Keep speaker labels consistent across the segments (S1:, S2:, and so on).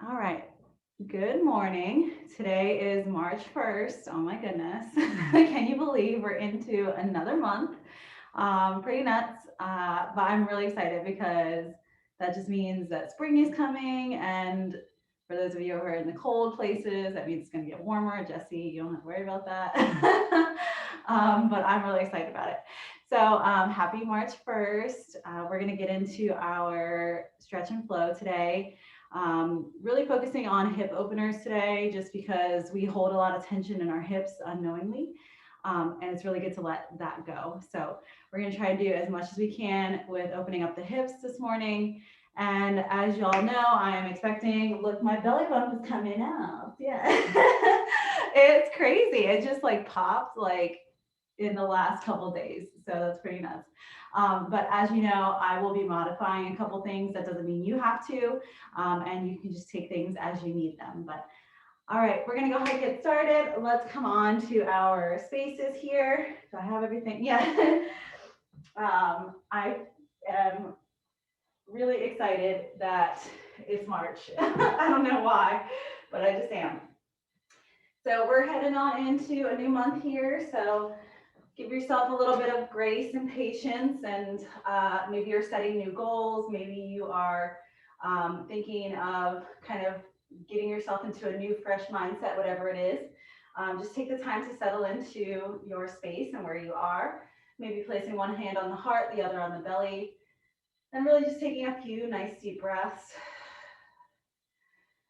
S1: All right. Good morning. Today is March 1st. Oh my goodness. Can you believe we're into another month? Pretty nuts. But I'm really excited because that just means that spring is coming. And for those of you who are in the cold places, that means it's going to get warmer. Jesse, you don't have to worry about that. But I'm really excited about it. So happy March 1st. We're going to get into our stretch and flow today. Really focusing on hip openers today, just because we hold a lot of tension in our hips unknowingly. And it's really good to let that go. So we're going to try to do as much as we can with opening up the hips this morning. And as y'all know, I am expecting, look, my belly bump is coming out. Yeah. It's crazy. It just like popped like in the last couple days. So that's pretty nuts. But as you know, I will be modifying a couple things. That doesn't mean you have to. And you can just take things as you need them. But all right, we're gonna go ahead and get started. Let's come on to our spaces here. Do I have everything? Yeah. I am really excited that it's March. I don't know why, but I just am. So we're heading on into a new month here. So give yourself a little bit of grace and patience, and maybe you're setting new goals. Maybe you are thinking of kind of getting yourself into a new, fresh mindset, whatever it is. Just take the time to settle into your space and where you are. Maybe placing one hand on the heart, the other on the belly, and really just taking a few nice deep breaths.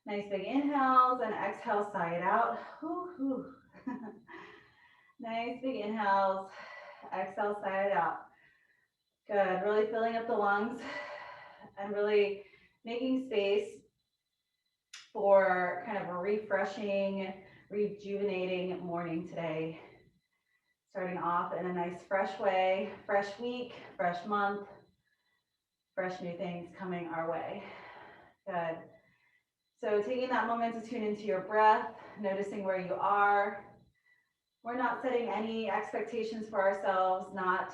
S1: Nice big inhales and exhale, sigh it out. Whew, whew. Nice big inhales, exhale, sigh it out. Good, really filling up the lungs and really making space for kind of a refreshing, rejuvenating morning today. Starting off in a nice fresh way, fresh week, fresh month, fresh new things coming our way. Good. So taking that moment to tune into your breath, noticing where you are. We're not setting any expectations for ourselves, not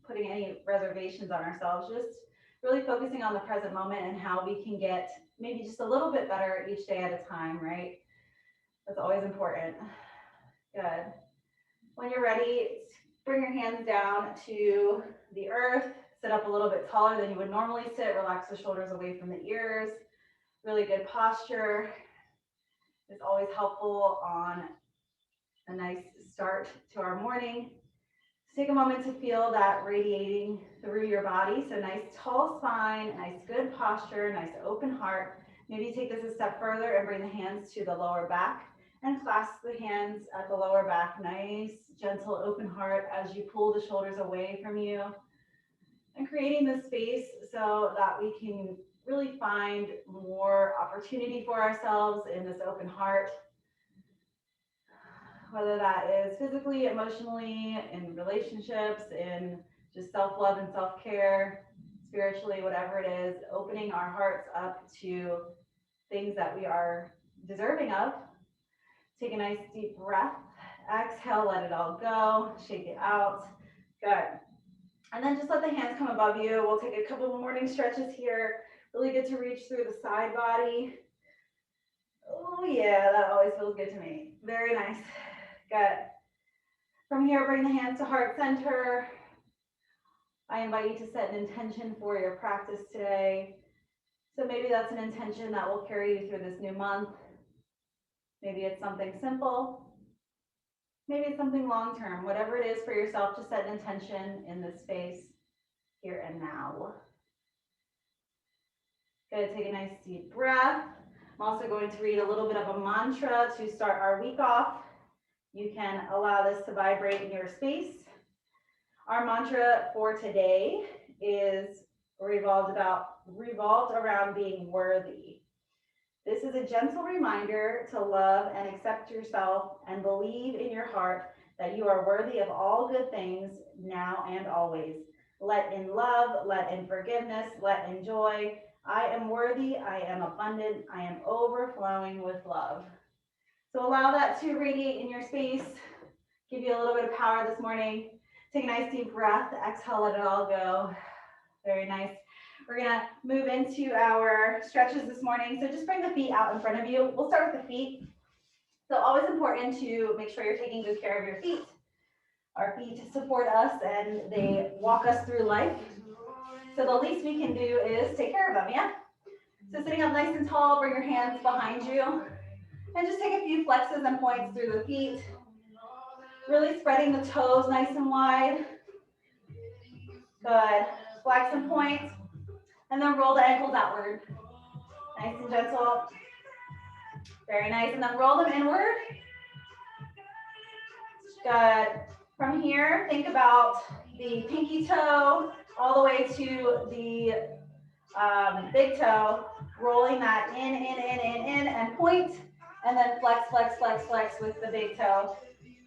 S1: putting any reservations on ourselves, just really focusing on the present moment and how we can get maybe just a little bit better each day at a time, right? That's always important. Good. When you're ready, bring your hands down to the earth, sit up a little bit taller than you would normally sit, relax the shoulders away from the ears. Really good posture is always helpful on a nice start to our morning. Just take a moment to feel that radiating through your body. So nice tall spine, nice good posture, nice open heart. Maybe take this a step further and bring the hands to the lower back and clasp the hands at the lower back. Nice, gentle, open heart as you pull the shoulders away from you and creating the space so that we can really find more opportunity for ourselves in this open heart, whether that is physically, emotionally, in relationships, in just self-love and self-care, spiritually, whatever it is, opening our hearts up to things that we are deserving of. Take a nice deep breath. Exhale, let it all go. Shake it out. Good. And then just let the hands come above you. We'll take a couple of morning stretches here. Really good to reach through the side body. Oh yeah, that always feels good to me. Very nice. Good. From here, bring the hands to heart center. I invite you to set an intention for your practice today. So maybe that's an intention that will carry you through this new month. Maybe it's something simple. Maybe it's something long-term. Whatever it is for yourself, to set an intention in this space here and now. Good, take a nice deep breath. I'm also going to read a little bit of a mantra to start our week off. You can allow this to vibrate in your space. Our mantra for today is revolved around being worthy. This is a gentle reminder to love and accept yourself and believe in your heart that you are worthy of all good things now and always. Let in love, let in forgiveness, let in joy. I am worthy, I am abundant, I am overflowing with love. So allow that to radiate in your space, give you a little bit of power this morning. Take a nice deep breath, exhale, let it all go. Very nice. We're gonna move into our stretches this morning. So just bring the feet out in front of you. We'll start with the feet. So always important to make sure you're taking good care of your feet. Our feet support us and they walk us through life. So the least we can do is take care of them, yeah? So sitting up nice and tall, bring your hands behind you. And just take a few flexes and points through the feet. Really spreading the toes nice and wide. Good. Flex and point. And then roll the ankles outward. Nice and gentle. Very nice. And then roll them inward. Good. From here, think about the pinky toe all the way to the big toe, rolling that in, and point. And then flex, flex, flex, flex with the big toe.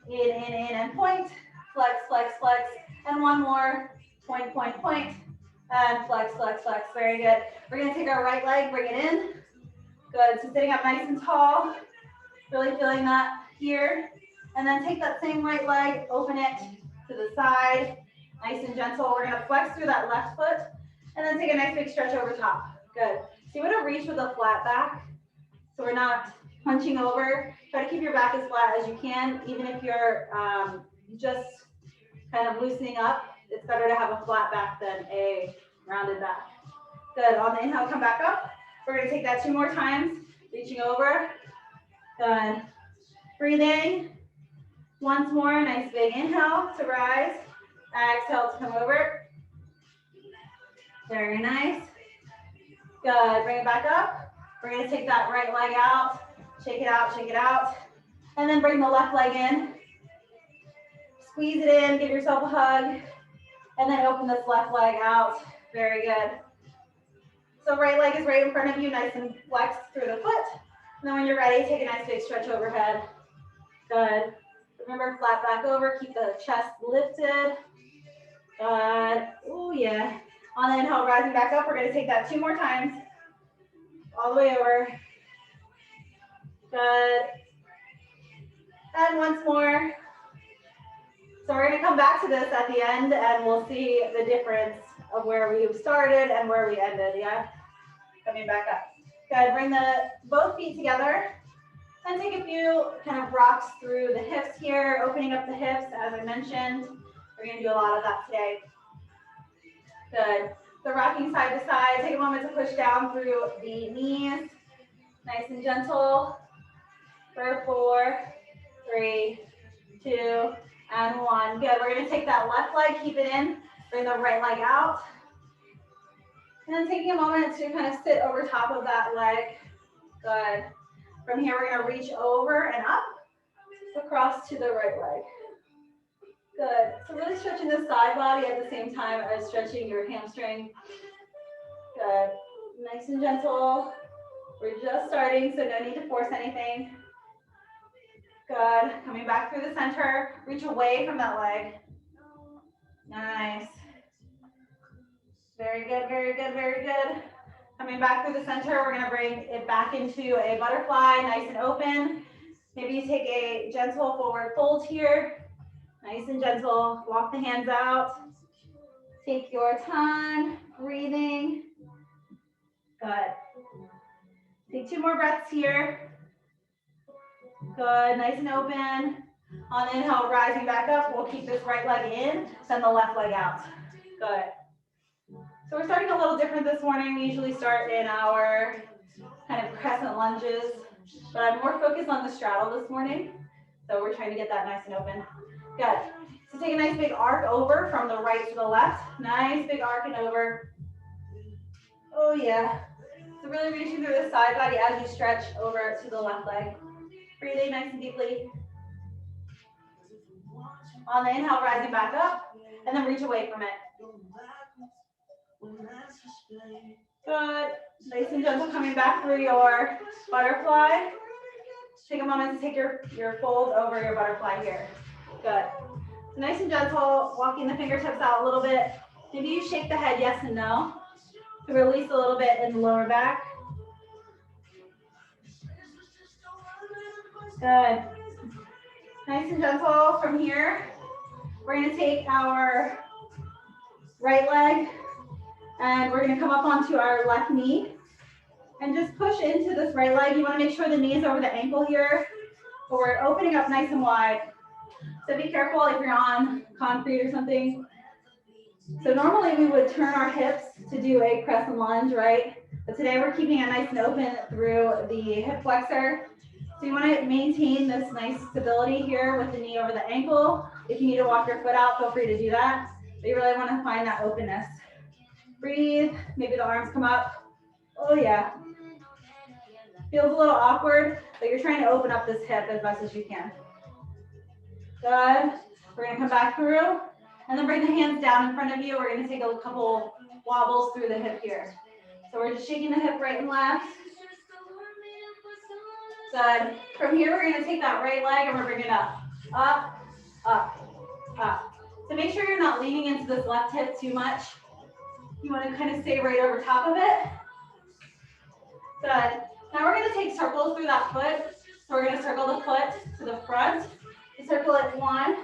S1: In, and point. Flex, flex, flex. And one more. Point, point, point. And flex, flex, flex. Very good. We're going to take our right leg, bring it in. Good. So sitting up nice and tall. Really feeling that here. And then take that same right leg, open it to the side. Nice and gentle. We're going to flex through that left foot. And then take a nice big stretch over top. Good. So you want to reach with a flat back. So we're not hunching over. Try to keep your back as flat as you can. Even if you're just kind of loosening up, it's better to have a flat back than a rounded back. Good. On the inhale, come back up. We're going to take that 2 more times. Reaching over. Good. Breathing. Once more. Nice big inhale to rise. Exhale to come over. Very nice. Good. Bring it back up. We're going to take that right leg out. Shake it out, shake it out. And then bring the left leg in. Squeeze it in, give yourself a hug. And then open this left leg out. Very good. So right leg is right in front of you, nice and flexed through the foot. And then when you're ready, take a nice big stretch overhead. Good. Remember, flat back over, keep the chest lifted. Good. Oh yeah. On the inhale, rising back up, we're going to take that 2 more times. All the way over. Good. And once more. So we're going to come back to this at the end and we'll see the difference of where we started and where we ended, yeah? Coming back up. Good, bring both feet together and take a few kind of rocks through the hips here, opening up the hips as I mentioned. We're going to do a lot of that today. Good. So rocking side to side, take a moment to push down through the knees. Nice and gentle. For 4, 3, 2, and 1. Good. We're going to take that left leg, keep it in, bring the right leg out. And then taking a moment to kind of sit over top of that leg. Good. From here, we're going to reach over and up, across to the right leg. Good. So really stretching the side body at the same time as stretching your hamstring. Good. Nice and gentle. We're just starting, so no need to force anything. Good. Coming back through the center. Reach away from that leg. Nice. Very good, very good, very good. Coming back through the center, we're going to bring it back into a butterfly, nice and open. Maybe you take a gentle forward fold here. Nice and gentle. Walk the hands out. Take your time, breathing. Good. Take 2 more breaths here. Good, nice and open. On the inhale, rising back up. We'll keep this right leg in, send the left leg out. Good. So we're starting a little different this morning. We usually start in our kind of crescent lunges, but I'm more focused on the straddle this morning. So we're trying to get that nice and open. Good. So take a nice big arc over from the right to the left. Nice big arc and over. Oh yeah. So really reaching through the side body as you stretch over to the left leg. Breathing nice and deeply. On the inhale, rising back up, and then reach away from it. Good. Nice and gentle coming back through your butterfly. Take a moment to take your fold over your butterfly here. Good. So nice and gentle, walking the fingertips out a little bit. Maybe you shake the head yes and no to release a little bit in the lower back. Good. Nice and gentle from here. We're going to take our right leg And we're gonna come up onto our left knee and just push into this right leg. You wanna make sure the knee is over the ankle here, but we're opening up nice and wide. So be careful if you're on concrete or something. So normally we would turn our hips to do a press and lunge, right? But today we're keeping it nice and open through the hip flexor. So you want to maintain this nice stability here with the knee over the ankle. If you need to walk your foot out, feel free to do that. But you really want to find that openness. Breathe, maybe the arms come up. Oh yeah. Feels a little awkward, but you're trying to open up this hip as best as you can. Good. We're gonna come back through and then bring the hands down in front of you. We're gonna take a couple wobbles through the hip here. So we're just shaking the hip right and left. Good. From here, we're gonna take that right leg and we're bringing it up, up, up, up. So make sure you're not leaning into this left hip too much. You wanna kind of stay right over top of it. Good. Now we're gonna take circles through that foot. So we're gonna circle the foot to the front. Circle it 1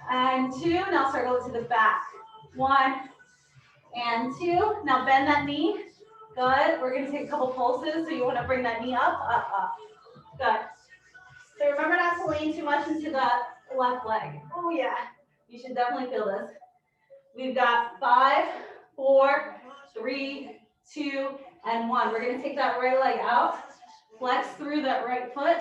S1: and 2. Now circle it to the back. 1 and 2. Now bend that knee. Good. We're going to take a couple pulses. So you want to bring that knee up, up, up. Good. So remember not to lean too much into the left leg. Oh yeah. You should definitely feel this. We've got 5, 4, 3, 2, and 1. We're going to take that right leg out. Flex through that right foot.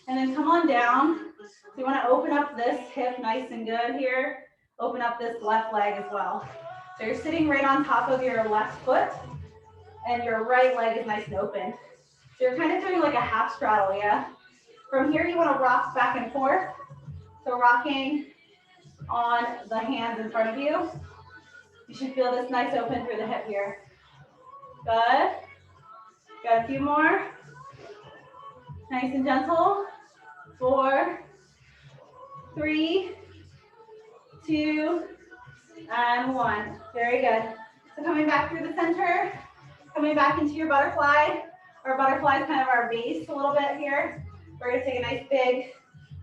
S1: And then come on down. So you want to open up this hip nice and good here. Open up this left leg as well. So you're sitting right on top of your left foot and your right leg is nice and open. So you're kind of doing like a half straddle, yeah? From here you want to rock back and forth. So rocking on the hands in front of you. You should feel this nice open through the hip here. Good. Got a few more. Nice and gentle. 4, 3, 2, and 1. Very good. So coming back through the center, coming back into your butterfly. Our butterfly is kind of our base a little bit here. We're going to take a nice big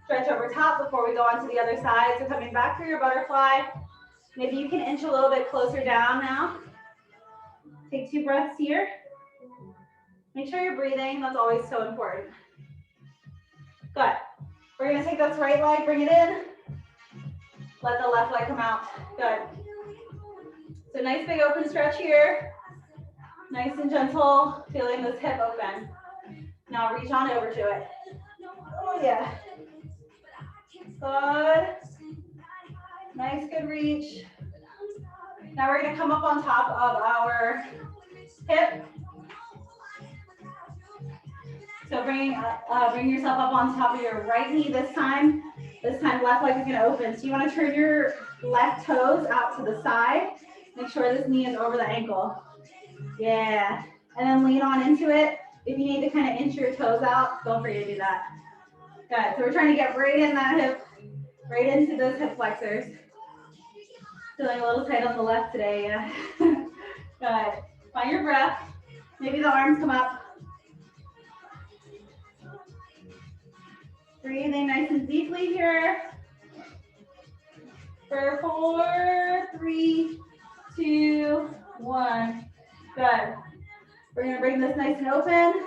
S1: stretch over top before we go on to the other side. So coming back through your butterfly. Maybe you can inch a little bit closer down now. Take 2 breaths here. Make sure you're breathing. That's always so important. Good. We're going to take this right leg, bring it in. Let the left leg come out. Good. So nice big open stretch here. Nice and gentle, feeling this hip open. Now reach on over to it. Oh yeah. Good. Nice, good reach. Now we're going to come up on top of our hip. So bring yourself up on top of your right knee this time. This time left leg is going to open. So you want to turn your left toes out to the side. Make sure this knee is over the ankle. Yeah. And then lean on into it. If you need to kind of inch your toes out, feel free to do that. Good. So we're trying to get right in that hip, right into those hip flexors. Feeling a little tight on the left today. Yeah. Good. Find your breath. Maybe the arms come up. Breathing nice and deeply here. For 4, 3, 2, 1. Good. We're going to bring this nice and open.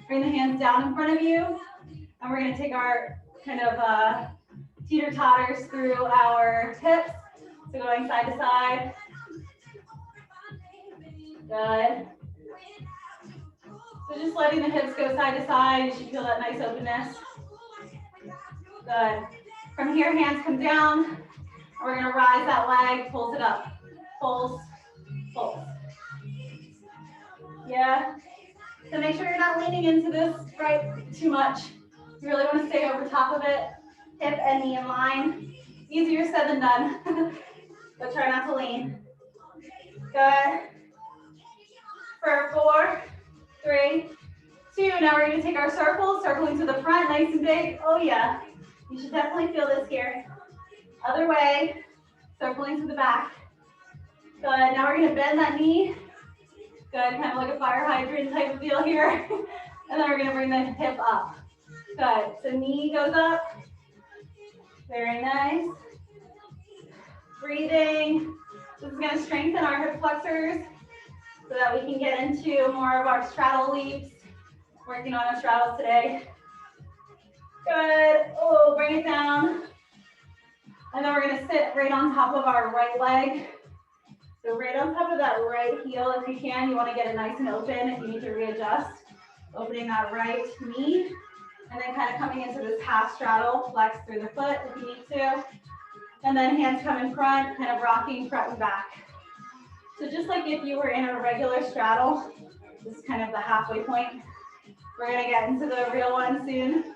S1: Bring the hands down in front of you. And we're going to take our kind of teeter-totters through our hips. So going side to side. Good. So just letting the hips go side to side. You should feel that nice openness. Good. From here, hands come down. And we're going to rise that leg, pulls it up. Pulls, pulls. Yeah. So make sure you're not leaning into this right too much. You really want to stay over top of it. Hip and knee in line. Easier said than done. But try not to lean. Good. For 4, 3, 2. Now we're going to take our circles, circling to the front, nice and big. Oh yeah. You should definitely feel this here. Other way, circling to the back. Good. Now we're going to bend that knee. Good. Kind of like a fire hydrant type of feel here. And then we're going to bring the hip up. Good. So knee goes up. Very nice. Breathing. This is going to strengthen our hip flexors. so that we can get into more of our straddle leaps. Working on our straddles today. Good. Oh, bring it down. And then we're going to sit right on top of our right leg. So right on top of that right heel, if you can, you want to get it nice and open. If you need to readjust, opening that right knee. And then kind of coming into this half straddle, flex through the foot if you need to. And then hands come in front, kind of rocking front and back. So just like if you were in a regular straddle, this is kind of the halfway point. We're gonna get into the real one soon.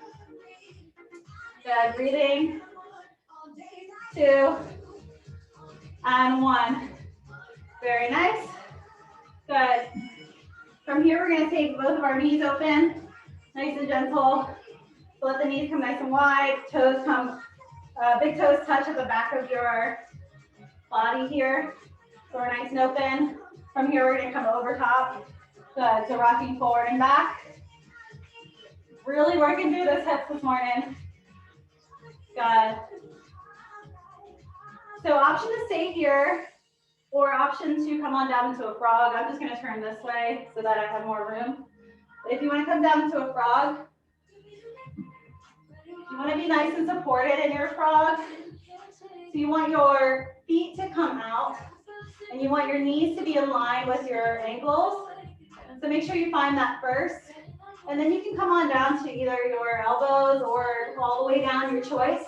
S1: Good, breathing. 2, and 1. Very nice. Good. From here, we're gonna take both of our knees open, nice and gentle. So let the knees come nice and wide, toes come, big toes touch at the back of your body here. So we're nice and open. From here, we're gonna come over top. Good, so rocking forward and back. Really working through those hips this morning. Good. So option to stay here, or option to come on down into a frog. I'm just gonna turn this way so that I have more room. But if you wanna come down into a frog, you wanna be nice and supported in your frog. So you want your feet to come out, and you want your knees to be in line with your ankles. So make sure you find that first. And then you can come on down to either your elbows or all the way down, your choice.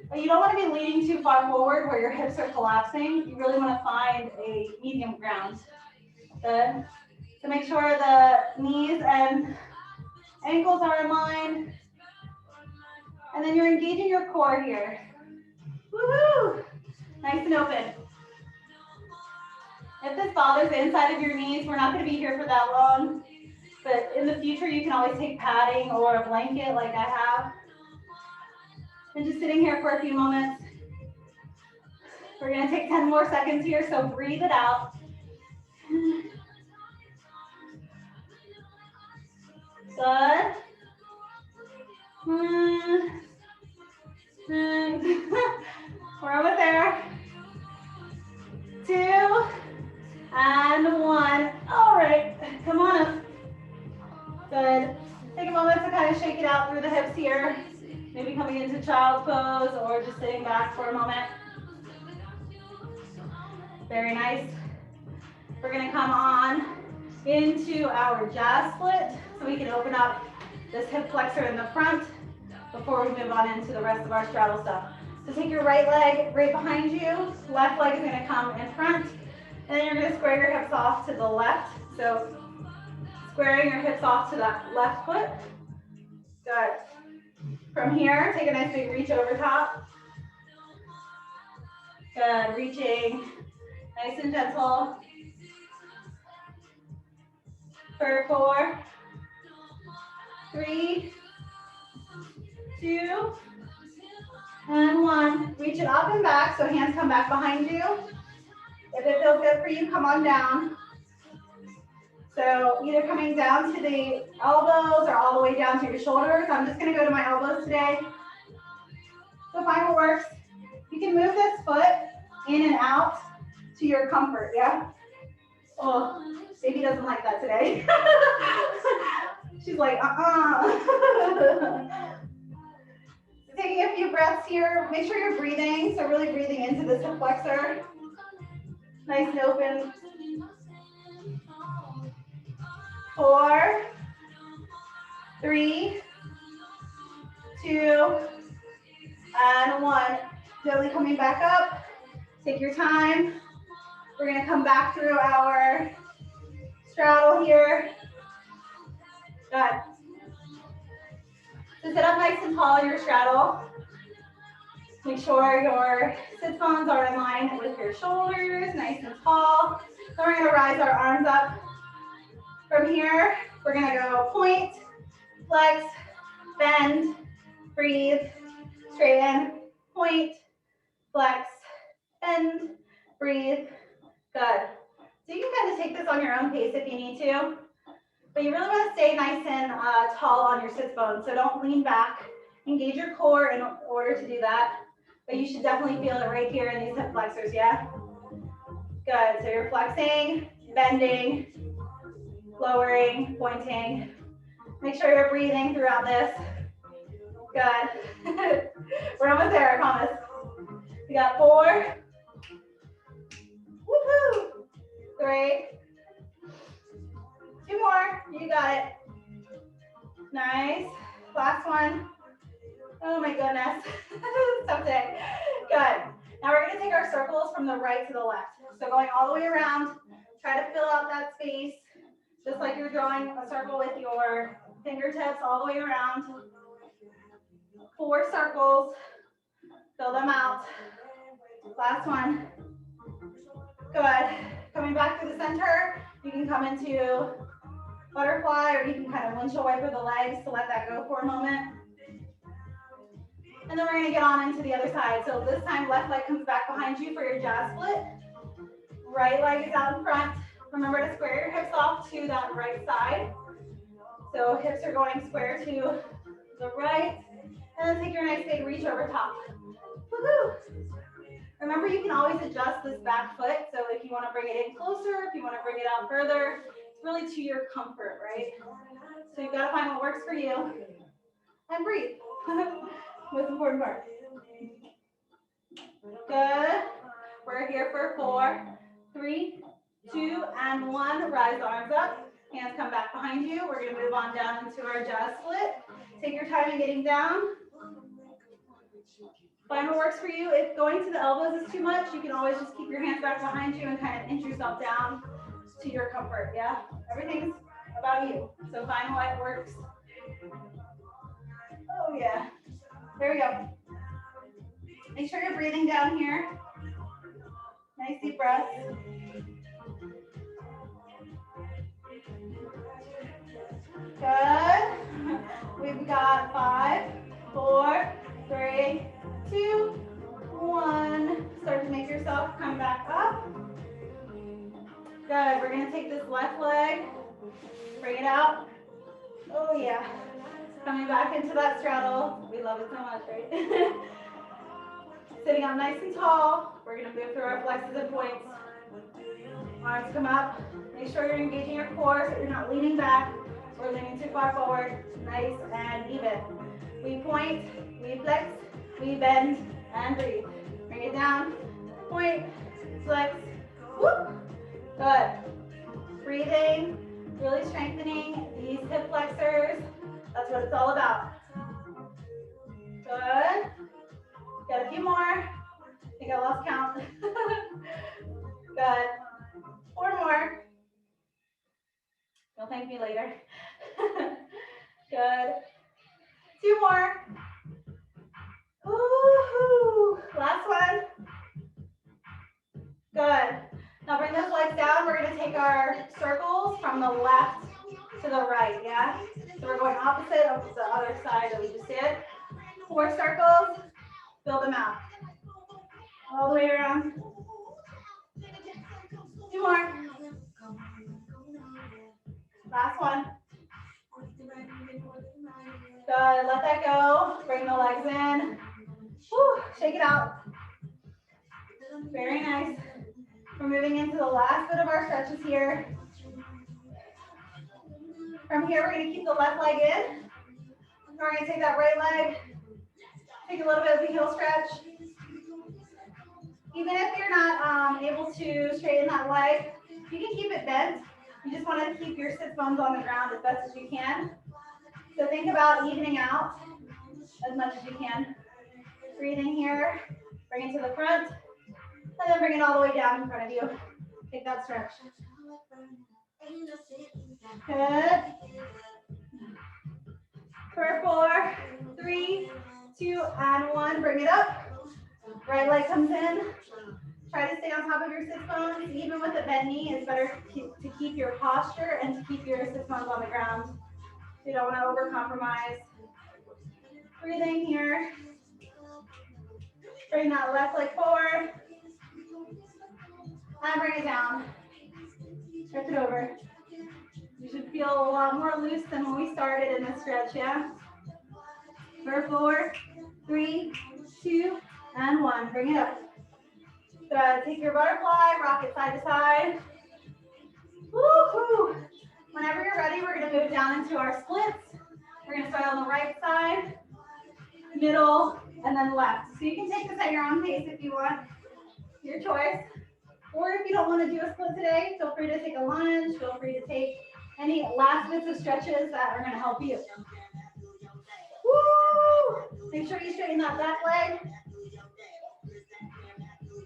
S1: But you don't want to be leaning too far forward where your hips are collapsing. You really want to find a medium ground. Good. So make sure the knees and ankles are in line. And then you're engaging your core here. Woohoo! Nice and open. If this bothers the inside of your knees, we're not going to be here for that long. But in the future, you can always take padding or a blanket like I have. And just sitting here for a few moments. We're going to take 10 more seconds here, so breathe it out. Good. We're almost there. 2, and 1. All right, come on up. Good. Take a moment to kind of shake it out through the hips here. Maybe coming into child's pose or just sitting back for a moment. Very nice. We're gonna come on into our jazz split so we can open up this hip flexor in the front before we move on into the rest of our straddle stuff. So take your right leg right behind you. Left leg is gonna come in front. And then you're gonna square your hips off to the left. So squaring your hips off to that left foot. Good. From here, take a nice big reach over top. Good, reaching nice and gentle. For 4, 3, 2, and 1. Reach it up and back, so hands come back behind you. If it feels good for you, come on down. So either coming down to the elbows or all the way down to your shoulders. I'm just gonna go to my elbows today. So find what works. You can move this foot in and out to your comfort, yeah? Oh, baby doesn't like that today. She's like, Taking a few breaths here. Make sure you're breathing, so really breathing into this hip flexor. Nice and open. 4, 3, 2, and 1. Gently coming back up. Take your time. We're gonna come back through our straddle here. Good. So sit up nice and tall in your straddle. Make sure your sit bones are in line with your shoulders, nice and tall. Then we're gonna rise our arms up. From here, we're gonna go point, flex, bend, breathe, straighten, point, flex, bend, breathe. Good. So you can kind of take this on your own pace if you need to, but you really want to stay nice and tall on your sits bones. So don't lean back. Engage your core in order to do that, but you should definitely feel it right here in these hip flexors, yeah? Good. So you're flexing bending, lowering, pointing. Make sure you're breathing throughout this. Good. We're almost there, I promise. We got 4. Woohoo! 3. 2 more. You got it. Nice. Last one. Oh my goodness. Tough day. Good. Now we're going to take our circles from the right to the left. So going all the way around, try to fill out that space, just like you're drawing a circle with your fingertips all the way around. 4 circles. Fill them out. Last one. Good. Coming back to the center, you can come into butterfly, or you can kind of windshield wiper the legs to let that go for a moment. And then we're going to get on into the other side. So this time, left leg comes back behind you for your jazz split. Right leg is out in front. Remember to square your hips off to that right side. So hips are going square to the right. And then take your nice big reach over top. Woohoo! Remember, you can always adjust this back foot. So if you want to bring it in closer, if you want to bring it out further, it's really to your comfort, right? So you've got to find what works for you. And breathe. Most important part. Good. We're here for 4, 3, 2, and 1. Rise the arms up. Hands come back behind you. We're going to move on down into our jazz split. Take your time in getting down. Find what works for you. If going to the elbows is too much, you can always just keep your hands back behind you and kind of inch yourself down to your comfort, yeah? Everything's about you. So find what works. Oh, yeah. There we go. Make sure you're breathing down here. Nice deep breath. Good. We've got 5, 4, 3, 2, 1. Start to make yourself come back up. Good. We're going to take this left leg, bring it out. Oh, yeah. Coming back into that straddle. We love it so much, right? Sitting up nice and tall. We're going to move through our flexes and points. Arms come up. Make sure you're engaging your core so you're not leaning back or leaning too far forward. Nice and even. We point, we flex, we bend, and breathe. Bring it down. Point, flex, whoop. Good. Breathing, really strengthening these hip flexors. That's what it's all about. Good. Got a few more. I think I lost count. Good. 4 more. You'll thank me later. Good. 2 more. Woo-hoo. Last one. Good. Now bring those legs down. We're going to take our circles from the left to the right, yeah? So we're going opposite of the other side that we just did. 4 circles. Fill them out. All the way around. 2 more. Last one. Good. Let that go. Bring the legs in. Woo. Shake it out. Very nice. We're moving into the last bit of our stretches here. From here, we're going to keep the left leg in. We're going to take that right leg. Take a little bit of a heel stretch. Even if you're not able to straighten that leg, you can keep it bent. You just want to keep your sit bones on the ground as best as you can. So think about evening out as much as you can. Breathing here, bring it to the front, and then bring it all the way down in front of you. Take that stretch. Good. For 4, 3, 2, and 1. Bring it up. Right leg comes in. Try to stay on top of your sit bones. Even with a bent knee, it's better to keep your posture and to keep your sit bones on the ground. You don't want to overcompromise. Breathing here. Bring that left leg forward. And bring it down. Stretch it over. You should feel a lot more loose than when we started in this stretch, yeah? For 4, 3, 2, and 1. Bring it up. Good. Take your butterfly, rock it side to side. Woo-hoo. Whenever you're ready, we're going to move down into our splits. We're going to start on the right side, middle, and then left. So you can take this at your own pace if you want, your choice. Or if you don't want to do a split today, feel free to take a lunge. Feel free to take any last bits of stretches that are going to help you. Woo! Make sure you straighten that back leg.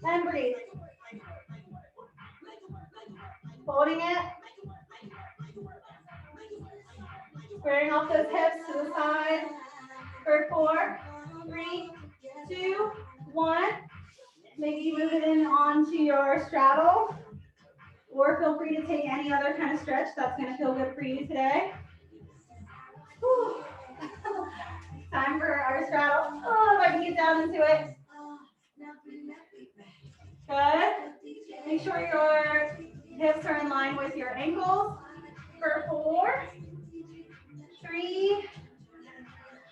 S1: And breathe. Holding it. Squaring off those hips to the side. For 4, 3, 2, 1. Maybe you move it in onto your straddle. Or feel free to take any other kind of stretch that's going to feel good for you today. Whew. Time for our straddle. Oh, if I can get down into it. Good. Make sure your hips are in line with your ankles. For 4, 3,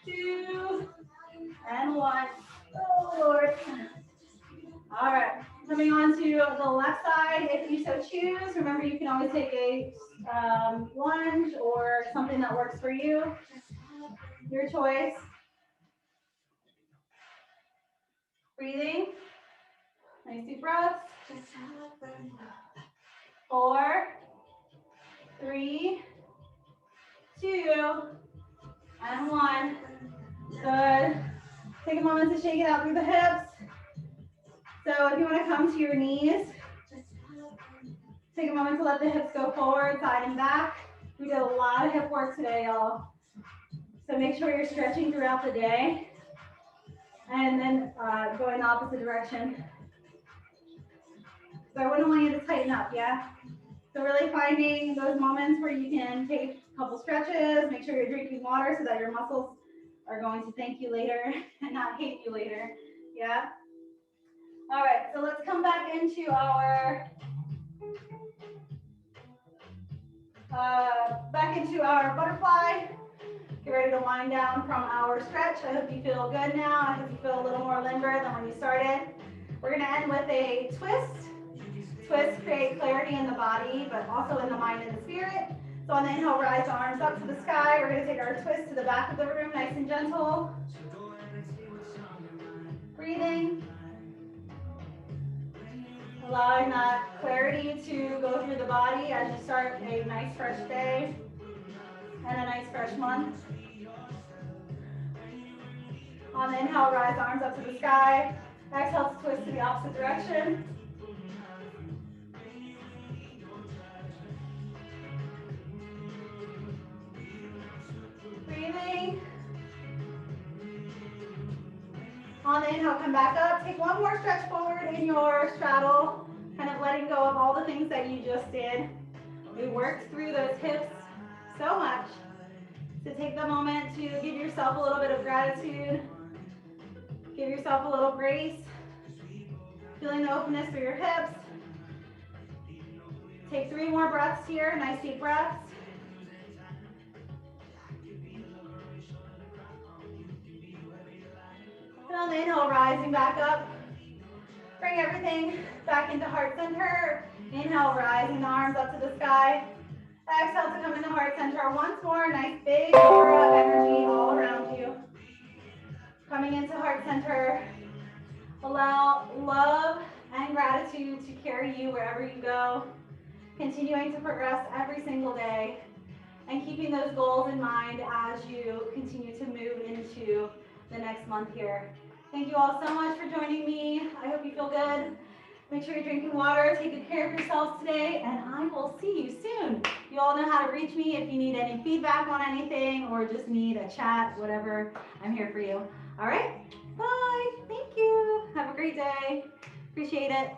S1: 2, and 1. Oh, Lord. All right. Coming on to the left side, if you so choose. Remember, you can always take a lunge or something that works for you. Your choice. Breathing. Nice deep breaths. 4, 3, 2, and 1. Good. Take a moment to shake it out through the hips. So if you want to come to your knees, take a moment to let the hips go forward, side and back. We did a lot of hip work today, y'all. So make sure you're stretching throughout the day. And then going the opposite direction. So I wouldn't want you to tighten up, yeah? So really finding those moments where you can take a couple stretches, make sure you're drinking water so that your muscles are going to thank you later and not hate you later, yeah? All right, so let's come back into our butterfly. Get ready to wind down from our stretch. I hope you feel good now. I hope you feel a little more limber than when you started. We're gonna end with a twist. Twist create clarity in the body, but also in the mind and the spirit. So on the inhale, rise the arms up to the sky. We're gonna take our twist to the back of the room, nice and gentle. Breathing. Allowing that clarity to go through the body as you start a nice fresh day and a nice fresh month. On the inhale, rise the arms up to the sky. Exhale to twist to the opposite direction. Breathing. On the inhale, come back up. Take one more stretch forward in your straddle, kind of letting go of all the things that you just did. We worked through those hips so much. So take the moment to give yourself a little bit of gratitude. Give yourself a little grace. Feeling the openness through your hips. Take 3 more breaths here, nice deep breaths. And on the inhale, rising back up. Bring everything back into heart center. Inhale, rising the arms up to the sky. Exhale to come into heart center once more. Nice big aura of energy all around you. Coming into heart center. Allow love and gratitude to carry you wherever you go. Continuing to progress every single day. And keeping those goals in mind as you continue to move into the next month here. Thank you all so much for joining me. I hope you feel good. Make sure you're drinking water. Take good care of yourselves today, and I will see you soon. You all know how to reach me if you need any feedback on anything or just need a chat, whatever. I'm here for you. All right? Bye. Thank you. Have a great day. Appreciate it.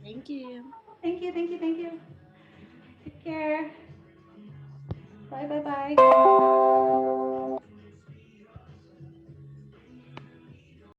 S2: Thank you.
S1: Thank you, thank you, thank you. Take care. Bye, bye, bye.